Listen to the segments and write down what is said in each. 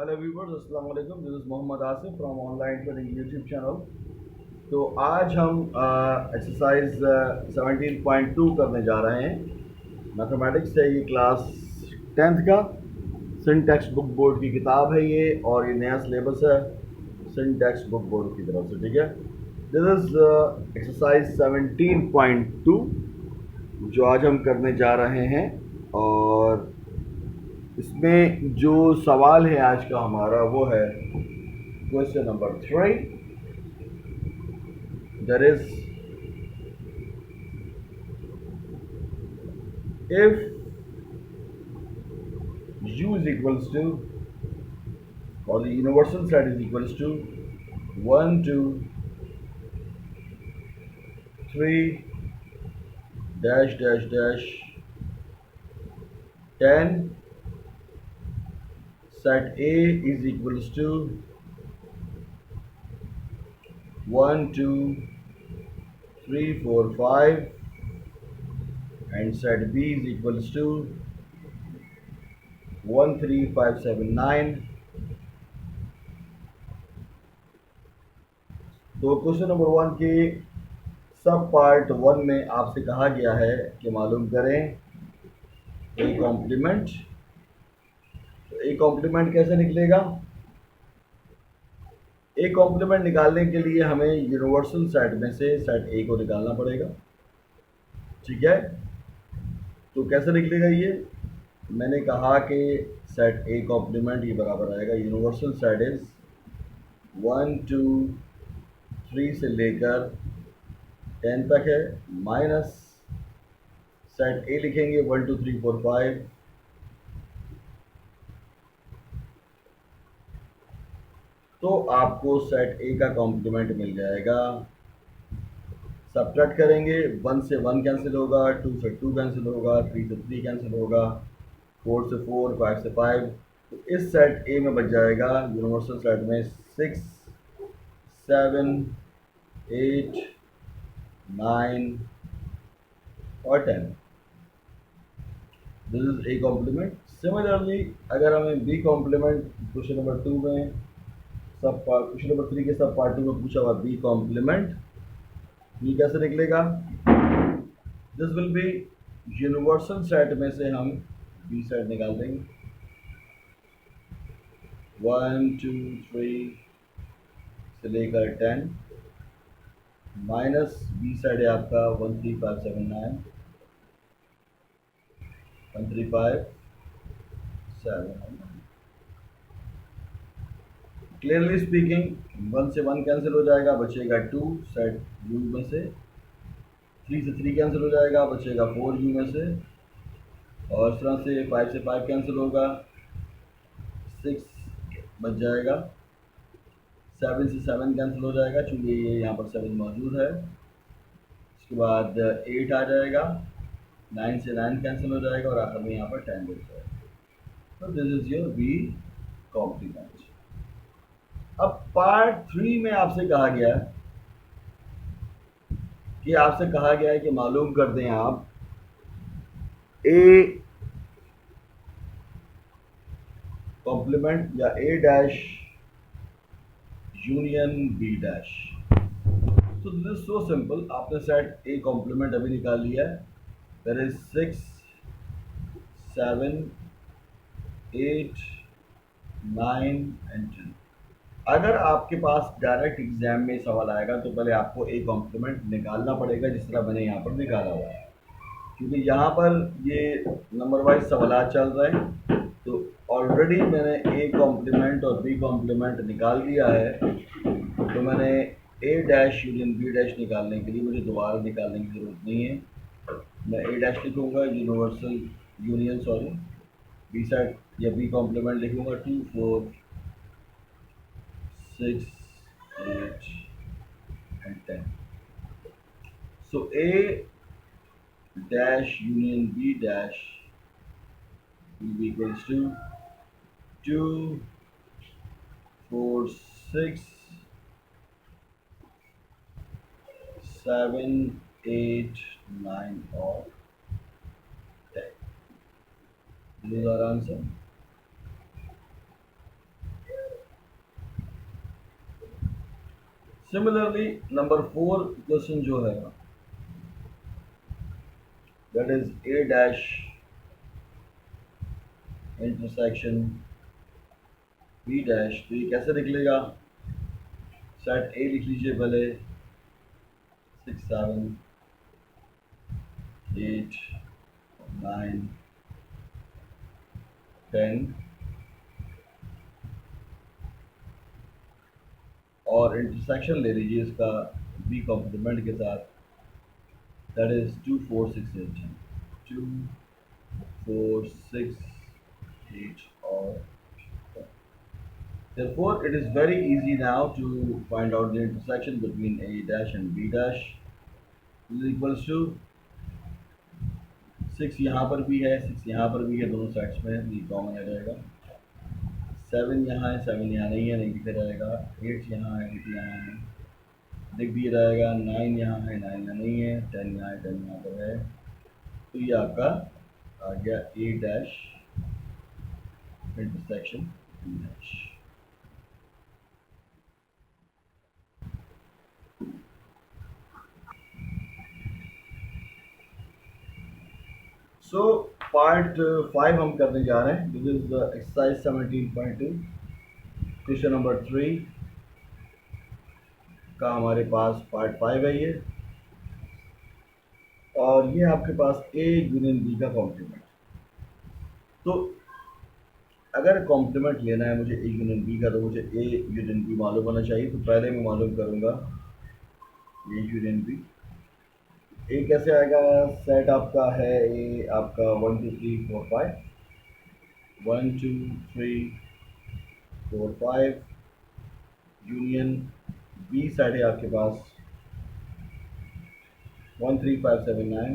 Hello viewers, अस्सलाम वालेकुम। This is Mohammad Asif from online trading YouTube channel. तो आज हम एक्सरसाइज 17.2 करने जा रहे हैं। मैथमेटिक्स है ये, क्लास 10th का सिंटैक्स बुक बोर्ड की किताब है ये, और ये नया सिलेबस है सिंटैक्स बुक बोर्ड की तरफ से। ठीक है, दिस इज़ एक्सरसाइज 17.2 जो आज हम करने जा रहे हैं। और इसमें जो सवाल है आज का हमारा वो है question number 3। That is, if u is equals to, or the universal set is equals to 1 2 3 dash dash dash 10, set a is equals to 1 2 3 4 5, and set b is equals to 1 3 5 7 9। तो क्वेश्चन नंबर 1 के सब part 1 में आपसे कहा गया है कि मालूम करें ए कॉम्प्लीमेंट। तो ए कॉम्प्लीमेंट कैसे निकलेगा? ए कॉम्प्लीमेंट निकालने के लिए हमें यूनिवर्सल सेट में से सेट ए को निकालना पड़ेगा। ठीक है, तो कैसे निकलेगा ये? मैंने कहा कि सेट ए कॉम्प्लीमेंट ये बराबर आएगा, यूनिवर्सल सेट इज 1 2 3 से लेकर 10 तक है, माइनस सेट ए लिखेंगे 1 2 3 4 5। तो आपको सेट ए का कॉम्प्लीमेंट मिल जाएगा। सब्ट्रैक्ट करेंगे, 1 से 1 कैंसिल होगा, 2 से 2 कैंसिल होगा, 3 से 3 कैंसिल होगा, 4 से 4, 5 से 5। तो इस सेट ए में बच जाएगा यूनिवर्सल सेट में 6 7 8 9 और 10। This is a complement. Similarly अगर हमें बी कॉम्प्लीमेंट क्वेश्चन नंबर 2 में सब पार्ट, क्वेश्चन नंबर 3 के सब पार्ट 2 में पूछा हुआ बी कॉम्प्लीमेंट, ये कैसे निकलेगा? This will be universal set में से हम बी सेट निकाल देंगे। 1 2 3 से लेकर 10, माइनस बी सेट है आपका 1 3 5 7 9, 1 3 5 7। क्लियरली स्पीकिंग 1 से 1 कैंसिल हो जाएगा, बचेगा 2 सेट यू में से। 3 से 3 कैंसिल हो जाएगा, बचेगा 4 यू में से। और इस तरह से 5 से 5 कैंसिल होगा, 6 बच जाएगा। 7 से 7 कैंसिल हो जाएगा चूँकि ये यहाँ पर 7 मौजूद है। उसके बाद 8 आ जाएगा, 9 से 9 कैंसिल हो जाएगा, और आखिर में यहाँ पर 10 बच जाएगा। तो this is your B complement. अब पार्ट 3 में आपसे कहा गया है कि मालूम कर दें आप ए कॉम्प्लीमेंट या ए डैश यूनियन बी डैश। तो दिस इज सो सिंपल। आपने सेट ए कॉम्प्लीमेंट अभी निकाल लिया है, दैट इज 6 7 8 9 एंड 10। अगर आपके पास डायरेक्ट एग्जाम में सवाल आएगा तो पहले आपको ए कॉम्प्लीमेंट निकालना पड़ेगा, जिस तरह मैंने यहाँ पर निकाला हुआ है, क्योंकि यहाँ पर ये नंबर वाइज सवाल चल रहे हैं। तो ऑलरेडी मैंने ए कॉम्प्लीमेंट और बी कॉम्प्लीमेंट निकाल दिया है, तो मैंने ए डैश यूनियन बी डैश निकालने के लिए मुझे दोबारा निकालने की ज़रूरत नहीं है। मैं ए डैश लिखूँगा, universal union sorry B set या बी कॉम्प्लीमेंट लिखूँगा 2 4 6 8 and 10। So A dash union B dash will be equals to 2 4 6 7 8 9 और 10। This is our answer। Similarly number 4 question जो है, that is A dash intersection B dash, तो ये कैसे निकलेगा? Set ए लिख लीजिए पहले, 6 7 8 9 10, और इंटरसेक्शन ले लीजिए इसका बी कॉम्प्लीमेंट के साथ, दैट इज 2 4 6 8, 2 4 6 8 और therefore it is very easy now to find out the intersection between A dash and B dash is equals to 6 यहाँ पर भी है, 6 यहाँ पर भी है, दोनों साइड्स में ये कॉमन आ जाएगा। 7 यहाँ है, 7 यहाँ नहीं है, नहीं दिखा जाएगा। 8 यहाँ है, 8 यहाँ है, दिख भी रहेगा। 9 यहाँ है, 9 यहाँ नहीं है। 10 यहाँ है, 10 यहाँ पर है। तो ये आपका आ गया A dash intersection B dash. So part 5 हम करने जा रहे हैं। This is exercise 17.2, question number 3 का हमारे पास पार्ट 5 है ये, और ये आपके पास ए यूनियन बी का कॉम्प्लीमेंट। तो अगर कॉम्प्लीमेंट लेना है मुझे ए यूनियन बी का, तो मुझे ए यूनियन बी मालूम होना चाहिए। तो पहले मैं मालूम करूँगा ए यूनियन बी। ए कैसे आएगा? सेट आपका है ए आपका 1 2 3 4 5, 1 2 3 4 5, यूनियन बी साइड है आपके पास 1 3 5 7 9।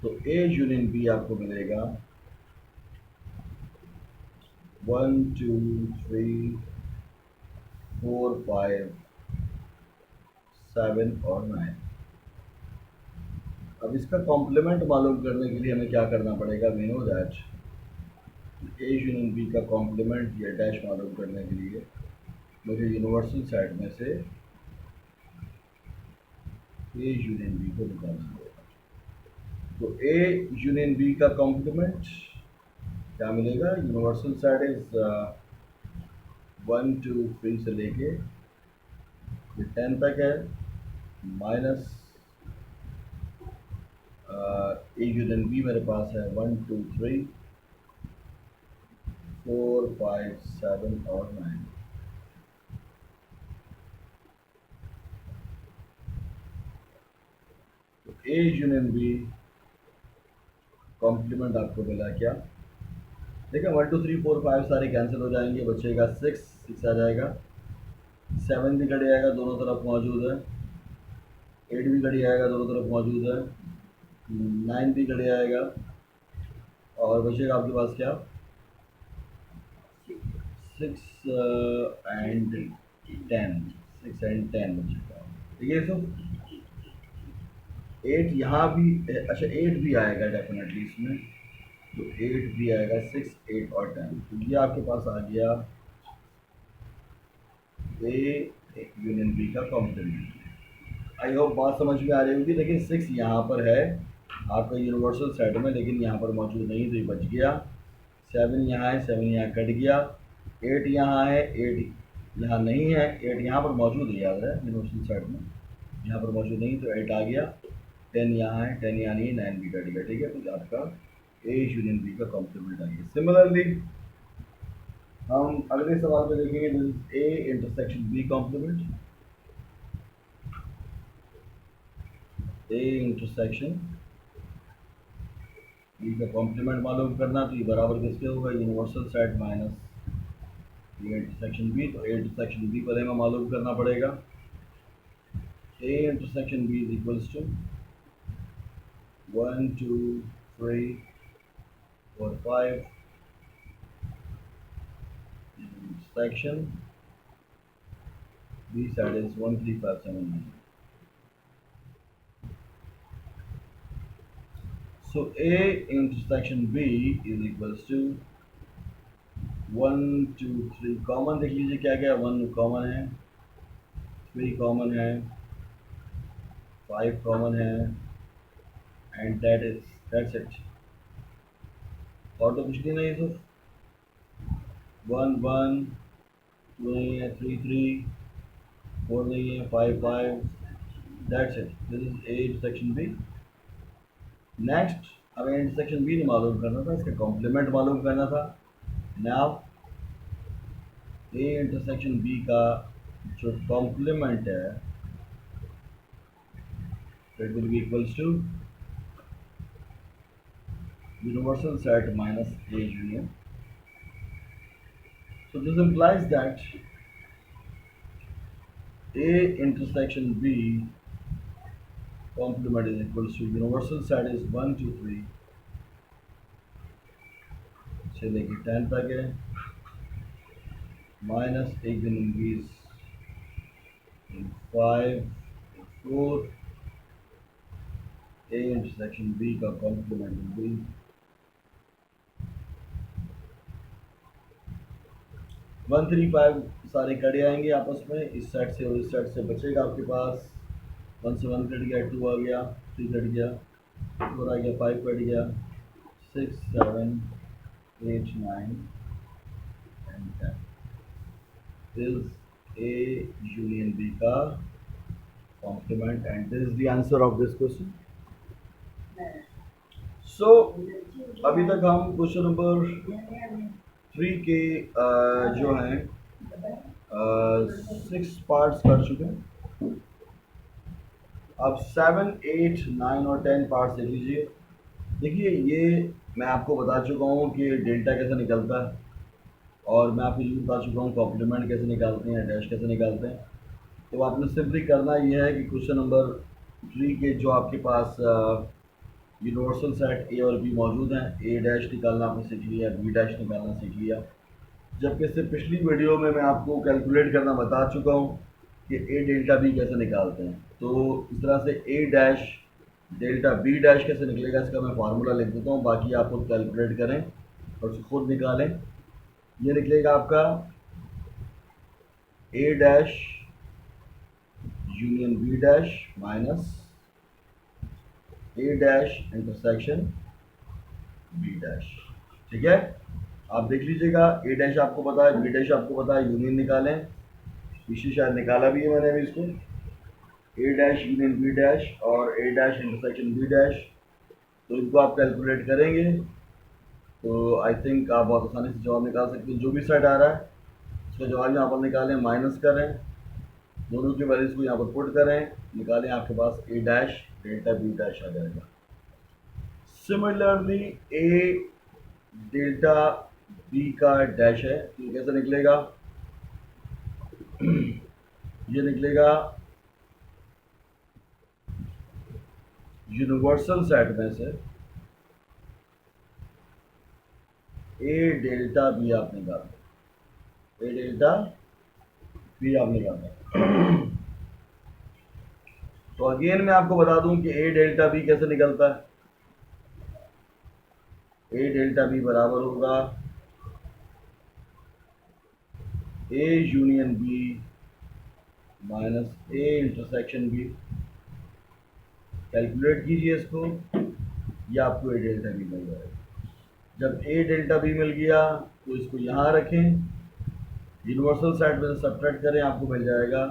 तो ए यूनियन बी आपको मिलेगा 1 2 3 4 5 7 और 9। अब इसका कॉम्प्लीमेंट मालूम करने के लिए हमें क्या करना पड़ेगा? We know that A union B का कॉम्प्लीमेंट या डैश मालूम करने के लिए मुझे यूनिवर्सल सेट में से ए यूनियन बी को निकालना होगा। तो ए यूनियन बी का कॉम्प्लीमेंट क्या मिलेगा? यूनिवर्सल सेट इज 1 2 3 से लेके ये 10 तक है, माइनस ए यूनियन बी मेरे पास है 1 2 3 4 5 7 और 9। तो ए यूनियन बी कॉम्प्लीमेंट आपको मिला क्या? देखिए 1 2 3 4 5 सारे कैंसिल हो जाएंगे, बचेगा 6 6 आ जाएगा। 7 भी कट जाएगा, दोनों तरफ मौजूद है। 8 भी कट जाएगा, दोनों तरफ मौजूद है। 9 भी कट जाएगा, और बचेगा आपके पास क्या? 6 एंड 10, 6 एंड 10 बचेगा। ठीक है। सो 8 यहाँ भी, अच्छा 8 भी आएगा डेफिनेटली इसमें, तो 8 भी आएगा। 6 8 और 10, तो ये आपके पास आ गया ए यूनियन बी का कॉम्प्लीमेंट। आई होप बात समझ में आ रही होगी। लेकिन 6 यहाँ पर है आपका यूनिवर्सल सेट में, लेकिन यहाँ पर मौजूद नहीं, तो ये बच गया। 7 यहाँ है, 7 यहाँ कट गया। 8 यहाँ है, 8 यहाँ नहीं है। 8 यहाँ पर मौजूद है, याद है, यूनिवर्सल सेट में यहाँ पर मौजूद नहीं, तो 8 आ गया। 10 यहाँ है, 10 यहाँ नहीं है, 9 भी कट गया। ठीक है, तो आपका ए यूनियन बी का कॉम्प्लीमेंट आ गया। सिमिलरली हम अगले सवाल पे देखेंगे, this is A intersection B complement. A intersection B का कॉम्प्लीमेंट मालूम करना, तो ये बराबर किसके होगा? Universal set minus A intersection B. तो ए इंटरसेक्शन बी पहले हमें मालूम करना पड़ेगा। A intersection B is equals to 1 2 3 4 5 section B side is 1 3 5 7 9. So A intersection B is equals to one two three common देख लीजिए क्या क्या, वन कॉमन है, थ्री कॉमन है, फाइव कॉमन है, एंड दैट्स इट। और तो कुछ भी नहीं, तो वन वन, टू नहीं है, थ्री थ्री, फोर नहीं है, five five, that's it. This is A intersection B. Next, हमें इंटरसेक्शन बी नहीं मालूम करना था, इसका कॉम्प्लीमेंट मालूम करना था। नाउ ए इंटरसेक्शन बी का जो कॉम्प्लीमेंट है, it will be equals to universal set minus A union. So this implies that A intersection B complement is equals to universal set is 1 2 3 से लेके 10 तक है, minus A union B is 5 4, A intersection B का complement will be 1 3 5, सारे cut आएंगे आपस में, इस सेट से और इस सेट से बचेगा आपके पास 1 से 1 कट गया, 2 आ गया, 3 कट गया, 4 आ गया, 5 कट गया, 6 7 8 9 and 10 is A union B का complement, and this is the answer of this question. So अभी तक हम क्वेश्चन नंबर 3 के जो हैं 6 पार्ट्स कर चुके हैं। अब 7 8 9 और 10 पार्ट्स देख लीजिए। देखिए, ये मैं आपको बता चुका हूँ कि डेल्टा कैसे निकलता है, और मैं आपको ये बता चुका हूँ कॉम्प्लीमेंट कैसे निकालते हैं, डैश कैसे निकालते हैं। तो आपने सिंपली करना ये है कि क्वेश्चन नंबर 3 के जो आपके पास यूनिवर्सल सेट ए और बी मौजूद हैं, ए डैश निकालना आपने सीख लिया, बी डैश निकालना सीख लिया। जबकि इससे पिछली वीडियो में मैं आपको कैलकुलेट करना बता चुका हूँ कि ए डेल्टा बी कैसे निकालते हैं। तो इस तरह से ए डैश डेल्टा बी डैश कैसे निकलेगा, इसका मैं फार्मूला लिख देता हूँ, बाकी आप खुद कैलकुलेट करें और उसको खुद निकालें। ये निकलेगा आपका A dash union B dash minus A dash intersection B dash. ठीक है, आप देख लीजिएगा, ए डैश आपको पता है, बी डैश आपको पता है, यूनियन निकालें। पीछे शायद निकाला भी है मैंने अभी इसको, ए डैश यूनियन बी डैश और ए डैश इंटरसेक्शन बी डैश। तो इनको आप कैलकुलेट करेंगे तो आई थिंक आप बहुत आसानी से जवाब निकाल सकते हैं। जो भी सेट आ रहा है उसका जवाब यहाँ पर निकालें, माइनस करें, दोनों की वैल्यूज को यहाँ पर पुट करें, निकालें, आपके पास ए डैश डेल्टा बी डैश आ जाएगा। सिमिलरली ए डेल्टा बी का डैश है, तो कैसे निकलेगा? ये निकलेगा यूनिवर्सल सेट में से ए डेल्टा बी आप निकालते, ए डेल्टा बी आप निकालते। तो अगेन मैं आपको बता दूं कि ए डेल्टा बी कैसे निकलता है। ए डेल्टा बी बराबर होगा A union B minus A intersection B. Calculate कीजिए इसको, ये आपको ए डेल्टा बी मिल जाएगा। जब ए डेल्टा बी मिल गया तो इसको यहाँ रखें, यूनिवर्सल सेट में से सब्ट्रैक्ट करें, आपको मिल जाएगा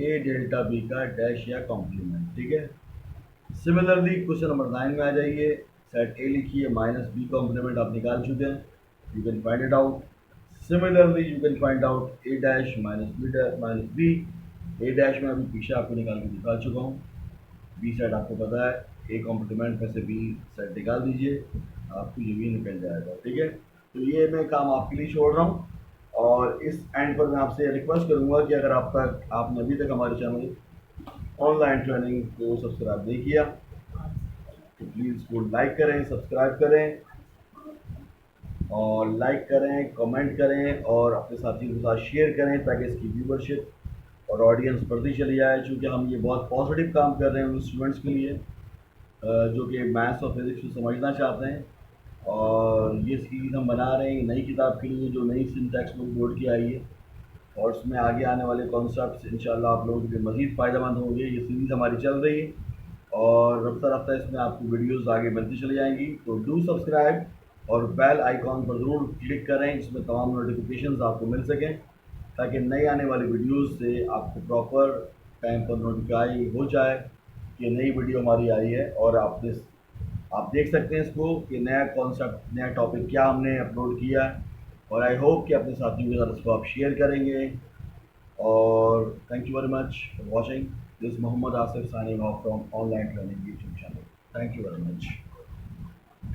ए डेल्टा बी का डैश या कॉम्प्लीमेंट। ठीक है, सिमिलरली क्वेश्चन नंबर 9 में आ जाइए, सेट ए लिखिए, माइनस बी कॉम्प्लीमेंट आप निकाल चुके हैं, you can find it out. Similarly you can find out A dash minus B dash minus B. A dash में अभी पीछे आपको निकाल के दिखा चुका हूँ, बी सेट आपको पता है, ए कॉम्प्लीमेंट में से बी सेट निकाल दीजिए, आपको ये भी निकल जाएगा। ठीक है, तो ये मैं काम आपके लिए छोड़ रहा हूँ, और इस एंड पर मैं आपसे रिक्वेस्ट करूँगा कि अगर आपने अभी तक हमारे चैनल ऑनलाइन ट्रेनिंग को सब्सक्राइब नहीं किया तो प्लीज़ इसको लाइक करें, सब्सक्राइब करें, और लाइक करें, कमेंट करें, और अपने साथियों के साथ शेयर करें, ताकि इसकी व्यूवरशिप और ऑडियंस बढ़ती चली जाए। चूँकि हम ये बहुत पॉजिटिव काम कर रहे हैं उन स्टूडेंट्स के लिए जो कि मैथ्स और फिज़िक्स को समझना चाहते हैं, और ये सीरीज़ हम बना रहे हैं नई किताब के लिए जो नई सिंटैक्स बुक बोर्ड की आई है, और उसमें आगे आने वाले कॉन्सेप्ट्स इंशाल्लाह आप लोगों के लिए मज़ीद फ़ायदेमंद होंगे। ये सीरीज़ हमारी चल रही है और रफ्ता रफ्ता इसमें आपको वीडियोस आगे बनती चली जाएंगी। तो डू सब्सक्राइब और बेल आइकॉन पर ज़रूर क्लिक करें जिसमें तमाम नोटिफिकेशंस आपको मिल सकें, ताकि नई आने वाली वीडियोस से आपको प्रॉपर टाइम पर नोटिफाई हो जाए कि नई वीडियो हमारी आई है। और आप देख सकते हैं इसको कि नया कॉन्सेप्ट नया टॉपिक क्या हमने अपलोड किया है, और आई होप कि अपने साथियों के साथ इसको आप शेयर करेंगे। और thank you very much for watching this Mohammad Asif signing off from online training YouTube channel. Thank you very much.